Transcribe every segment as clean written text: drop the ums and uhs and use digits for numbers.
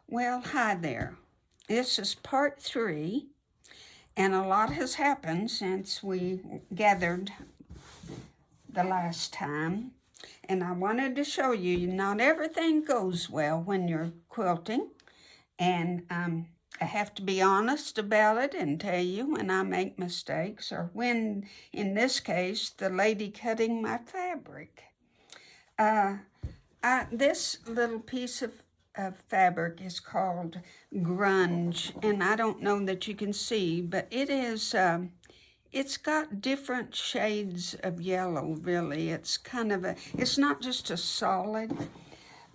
Well, hi there. This is part 3, and a lot has happened since we gathered the last time. And I wanted to show you not everything goes well when you're quilting, and I have to be honest about it and tell you when I make mistakes, or when, in this case, the lady cutting my fabric. This little piece of fabric is called grunge, and I don't know that you can see, but it is, it's got different shades of yellow, really. It's kind of it's not just a solid,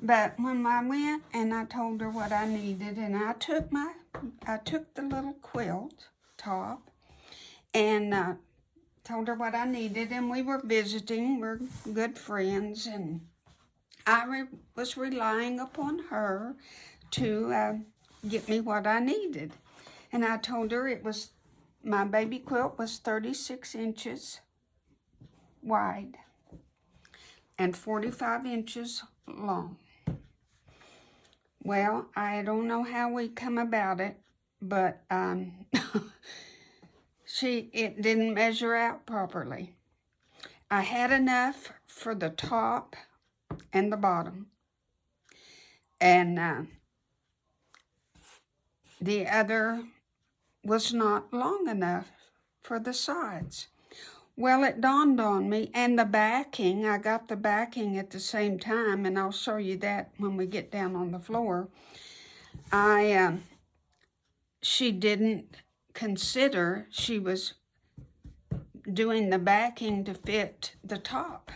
but when I went and I told her what I needed, and I took the little quilt top and told her what I needed, and we were visiting, we're good friends, and I was relying upon her to get me what I needed. And I told her my baby quilt was 36 inches wide and 45 inches long. Well, I don't know how we come about it, but it didn't measure out properly. I had enough for the top and the bottom, and the other was not long enough for the sides. Well, it dawned on me, and the backing, I got the backing at the same time, and I'll show you that when we get down on the floor. She didn't consider she was doing the backing to fit the top.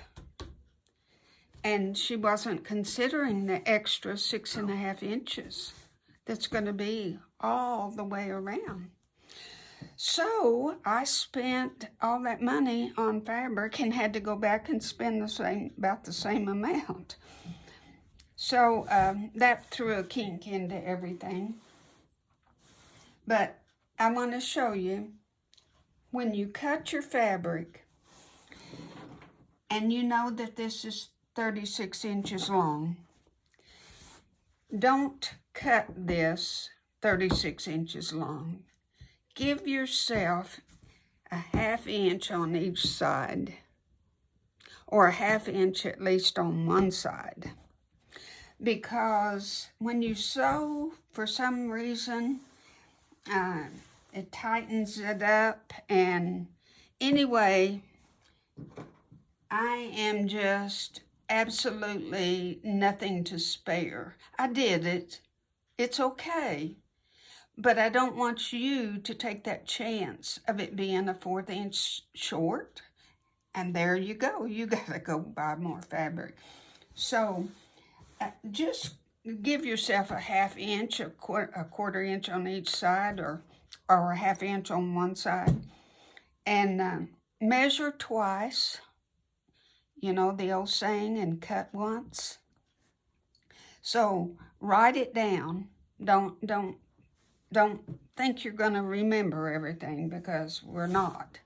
And she wasn't considering the extra 6.5 inches that's going to be all the way around. So I spent all that money on fabric and had to go back and spend about the same amount. So that threw a kink into everything. But I want to show you, when you cut your fabric, and you know that this is 36 inches long, don't cut this 36 inches long. Give yourself a 1/2 inch on each side, or a 1/2 inch at least on one side. Because when you sew, for some reason, it tightens it up. And anyway, I am just absolutely nothing to spare. I did it. It's okay. But I don't want you to take that chance of it being a 1/4 inch short. And there you go. You got to go buy more fabric. So just give yourself a 1/2 inch, a 1/4 inch on each side, or a 1/2 inch on one side. And measure twice. You know the old saying, and cut once. So write it down. Don't think you're going to remember everything, because we're not.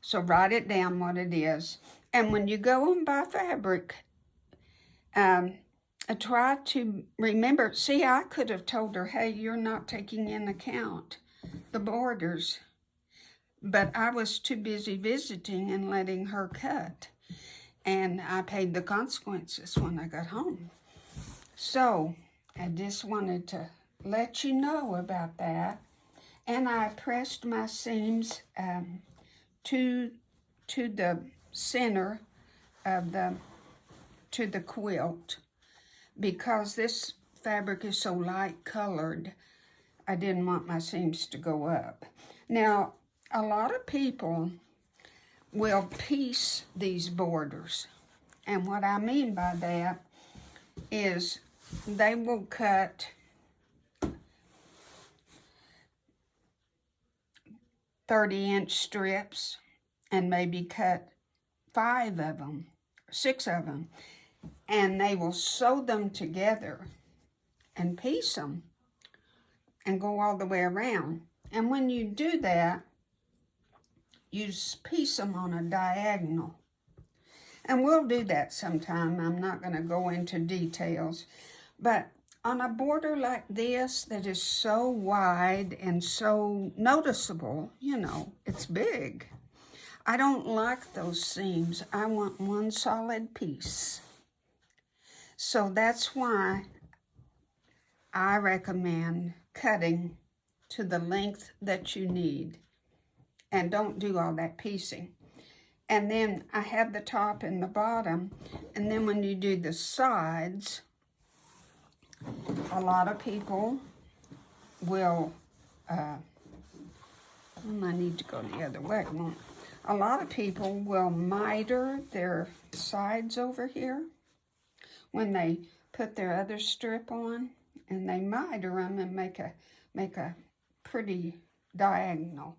So write it down what it is. And when you go and buy fabric, try to remember. See, I could have told her, hey, you're not taking into account the borders. But I was too busy visiting and letting her cut. And I paid the consequences when I got home. So I just wanted to let you know about that. And I pressed my seams to the center of the quilt, because this fabric is so light colored. I didn't want my seams to go up. Now, a lot of people will piece these borders. And what I mean by that is they will cut 30-inch strips and maybe cut 5 of them, 6 of them, and they will sew them together and piece them and go all the way around. And when you do that, you piece them on a diagonal. And we'll do that sometime. I'm not going to go into details. But on a border like this that is so wide and so noticeable, you know, it's big. I don't like those seams. I want one solid piece. So that's why I recommend cutting to the length that you need, and don't do all that piecing. And then I have the top and the bottom, and then when you do the sides, a lot of people will, I need to go the other way. A lot of people will miter their sides over here when they put their other strip on, and they miter them and make a pretty diagonal.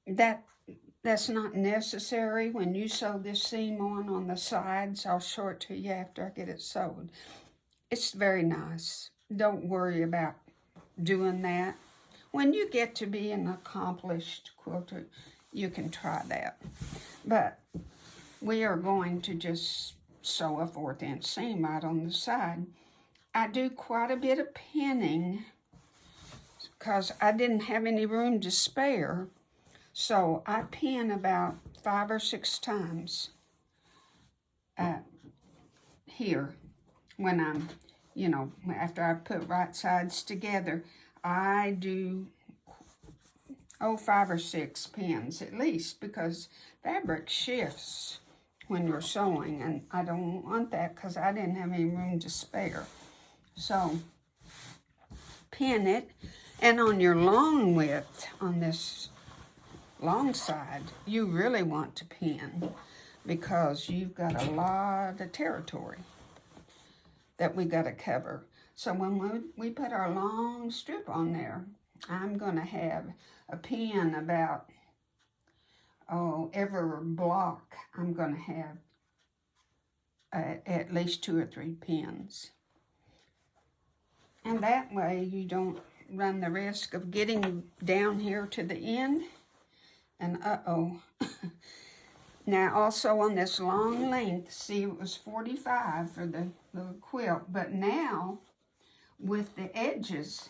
That's not necessary. When you sew this seam on the sides, I'll show it to you after I get it sewed. It's very nice. Don't worry about doing that. When you get to be an accomplished quilter, you can try that. But we are going to just sew a 1/4 inch seam right on the side. I do quite a bit of pinning because I didn't have any room to spare. So I pin about 5 or 6 times here when I'm, you know, after I put right sides together. I do 5 or 6 pins at least, because fabric shifts when you're sewing, and I don't want that because I didn't have any room to spare. So pin it, and on your long width, on this long side, you really want to pin because you've got a lot of territory that we got to cover. So when we put our long strip on there, I'm going to have a pin about, every block I'm going to have at least 2 or 3 pins. And that way you don't run the risk of getting down here to the end and Now also on this long length, see, it was 45 for the little quilt, but now with the edges,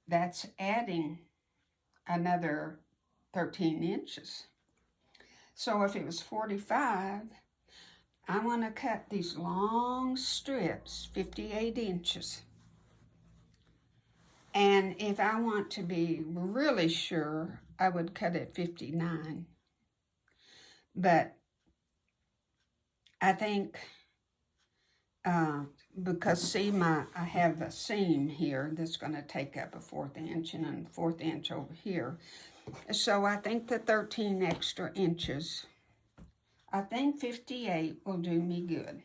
that's adding another 13 inches. So if it was 45, I want to cut these long strips 58 inches. And if I want to be really sure, I would cut it 59. But I think, because see, I have a seam here that's going to take up a 1/4 inch and a 1/4 inch over here. So I think the 13 extra inches, I think 58 will do me good.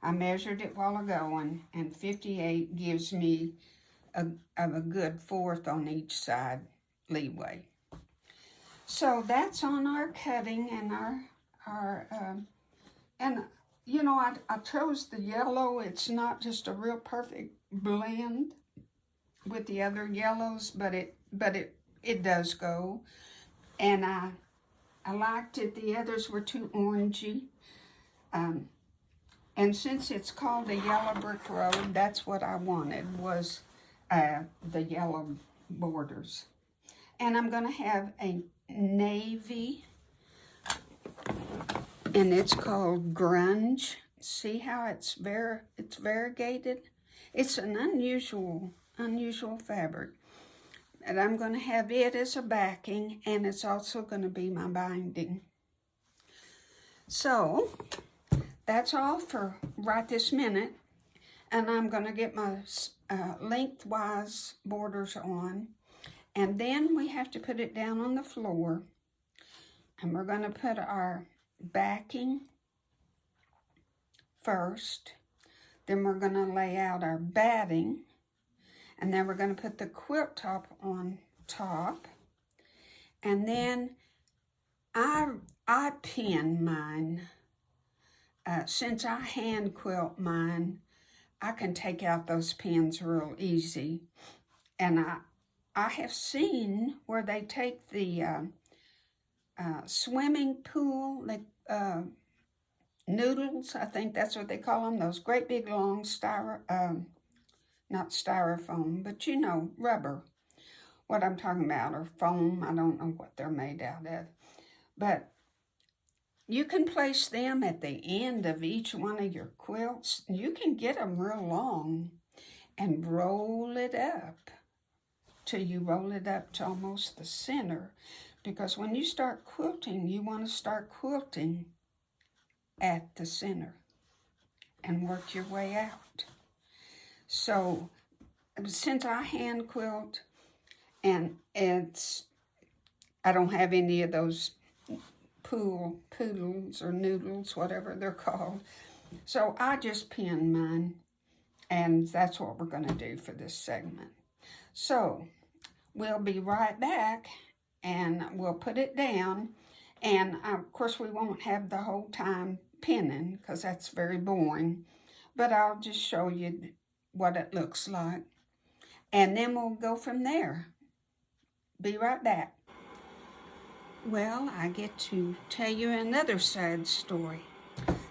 I measured it while ago, and 58 gives me a good 1/4 on each side leeway. So that's on our cutting and and you know, I chose the yellow. It's not just a real perfect blend with the other yellows, but it does go. And I liked it. The others were too orangey. And since it's called the Yellow Brick Road, that's what I wanted, was the yellow borders. And I'm going to have a navy, and it's called grunge. See how it's variegated? It's an unusual fabric. And I'm going to have it as a backing, and it's also going to be my binding. So that's all for right this minute. And I'm going to get my lengthwise borders on. And then we have to put it down on the floor. And we're going to put our backing first. Then we're going to lay out our batting. And then we're going to put the quilt top on top. And then I pin mine. Since I hand quilt mine, I can take out those pins real easy. And I have seen where they take the swimming pool, noodles, I think that's what they call them, those great big long not styrofoam, but you know, rubber, what I'm talking about, or foam, I don't know what they're made out of. But you can place them at the end of each one of your quilts. You can get them real long and roll it up till you roll it up to almost the center. Because when you start quilting, you want to start quilting at the center and work your way out. So since I hand quilt, and I don't have any of those poodles or noodles, whatever they're called. So I just pin mine, and that's what we're going to do for this segment. So we'll be right back, and we'll put it down. And of course, we won't have the whole time pinning because that's very boring. But I'll just show you what it looks like. And then we'll go from there. Be right back. Well, I get to tell you another sad story.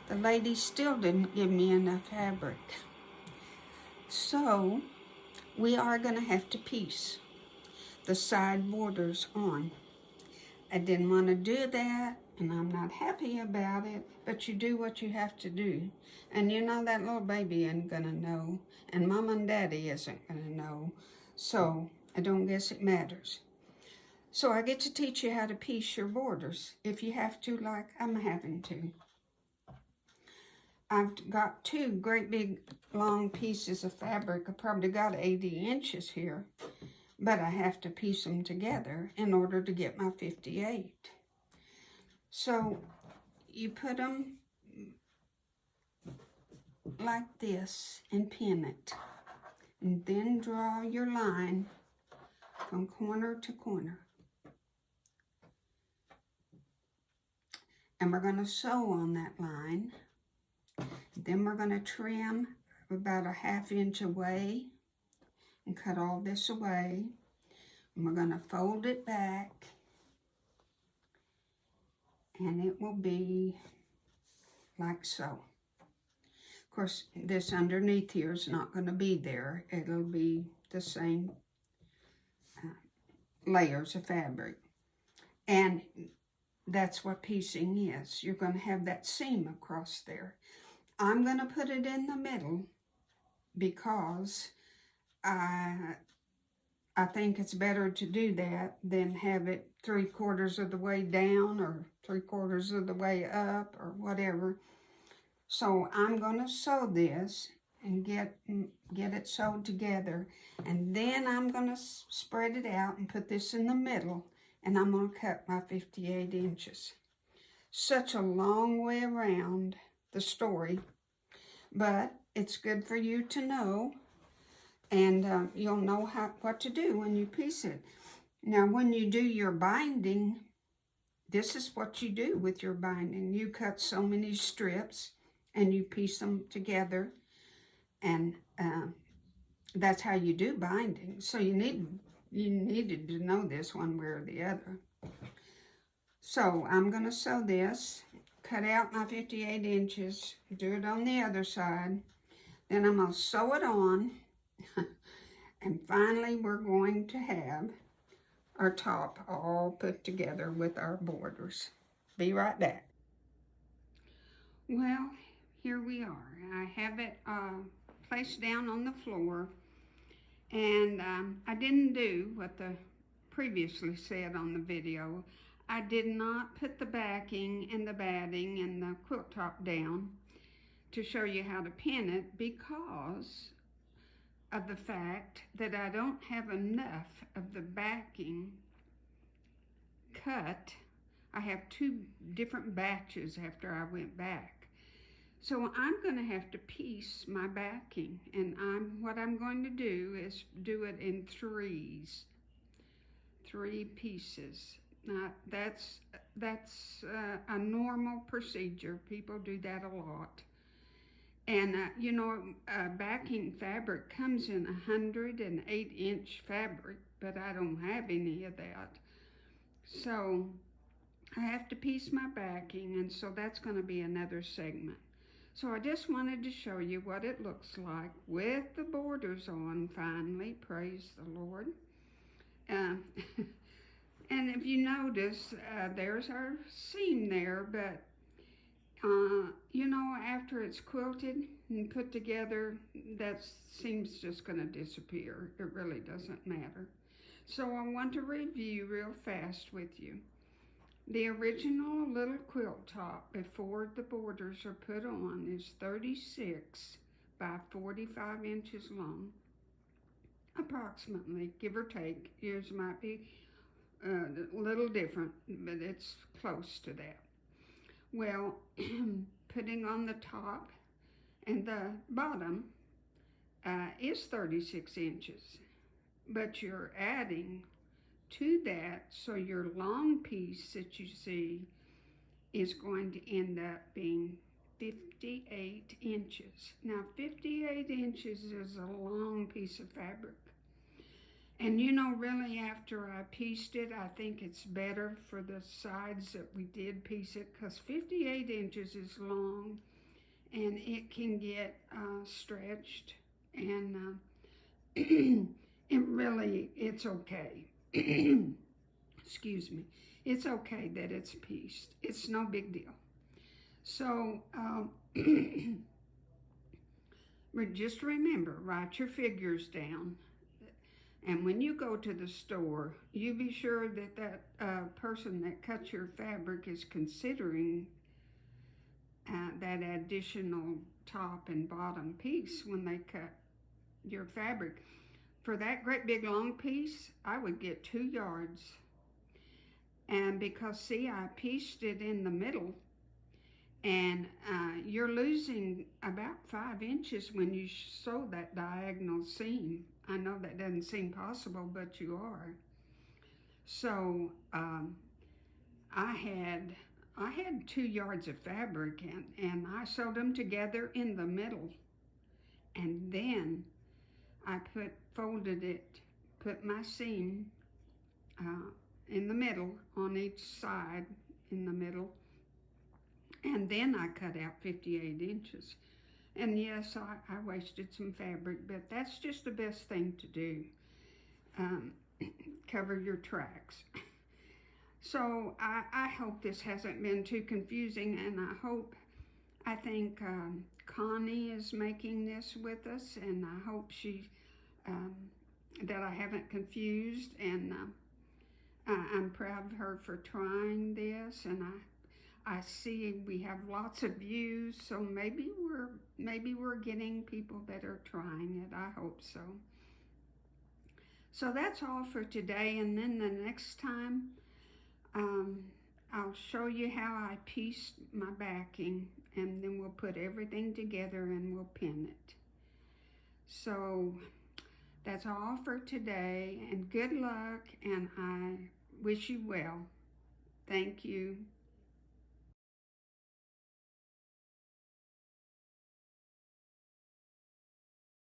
The lady still didn't give me enough fabric. So we are going to have to piece the side borders on. I didn't want to do that, and I'm not happy about it, but you do what you have to do. And you know that little baby ain't going to know, and Mom and Daddy isn't going to know, so I don't guess it matters. So I get to teach you how to piece your borders, if you have to, like I'm having to. I've got two great big long pieces of fabric. I probably got 80 inches here, but I have to piece them together in order to get my 58. So you put them like this and pin it, and then draw your line from corner to corner. And we're going to sew on that line. Then we're going to trim about a ½ inch away and cut all this away. And we're going to fold it back. And it will be like so. Of course, this underneath here is not going to be there. It'll be the same layers of fabric. And that's what piecing is. You're going to have that seam across there. I'm going to put it in the middle because I think it's better to do that than have it 3/4 of the way down or 3/4 of the way up or whatever. So I'm going to sew this and get it sewed together. And then I'm going to spread it out and put this in the middle. And I'm going to cut my 58 inches. Such a long way around the story, but it's good for you to know, and you'll know what to do when you piece it. Now, when you do your binding, this is what you do with your binding. You cut so many strips, and you piece them together, and that's how you do binding. So you needed to know this one way or the other. So I'm going to sew this, cut out my 58 inches, do it on the other side. Then I'm going to sew it on. And finally, we're going to have our top all put together with our borders. Be right back. Well, here we are. I have it placed down on the floor. And I didn't do what the previously said on the video. I did not put the backing and the batting and the quilt top down to show you how to pin it because of the fact that I don't have enough of the backing cut. I have 2 different batches after I went back. So I'm going to have to piece my backing, and what I'm going to do is do it in 3 pieces. Now, that's a normal procedure. People do that a lot. And you know, backing fabric comes in 108-inch fabric, but I don't have any of that. So I have to piece my backing, and so that's going to be another segment. So I just wanted to show you what it looks like with the borders on finally, praise the Lord. And if you notice, there's our seam there, but you know, after it's quilted and put together, that seam's just going to disappear. It really doesn't matter. So I want to review real fast with you. The original little quilt top before the borders are put on is 36 by 45 inches long, approximately, give or take. Yours might be a little different, but it's close to that. Well, putting on the top and the bottom is 36 inches, but you're adding to that, so your long piece that you see is going to end up being 58 inches. Now, 58 inches is a long piece of fabric. And you know, really, after I pieced it, I think it's better for the sides that we did piece it, because 58 inches is long and it can get stretched, and it's okay. Excuse me. It's okay that it's pieced. It's no big deal. So just remember, write your figures down. And when you go to the store, you be sure that that person that cuts your fabric is considering that additional top and bottom piece when they cut your fabric. For that great big long piece, I would get 2 yards. And because, see, I pieced it in the middle, and you're losing about 5 inches when you sew that diagonal seam. I know that doesn't seem possible, but you are. So I had 2 yards of fabric, and I sewed them together in the middle, and then I folded it, put my seam in the middle, on each side in the middle, and then I cut out 58 inches. And yes, I wasted some fabric, but that's just the best thing to do. Cover your tracks. So I hope this hasn't been too confusing, and I think Connie is making this with us, and I hope that I haven't confused, and I'm proud of her for trying this, and I see we have lots of views, so maybe we're getting people that are trying it. I hope so. So that's all for today, and then the next time I'll show you how I pieced my backing, and then we'll put everything together and we'll pin it. So that's all for today, and good luck, and I wish you well. Thank you.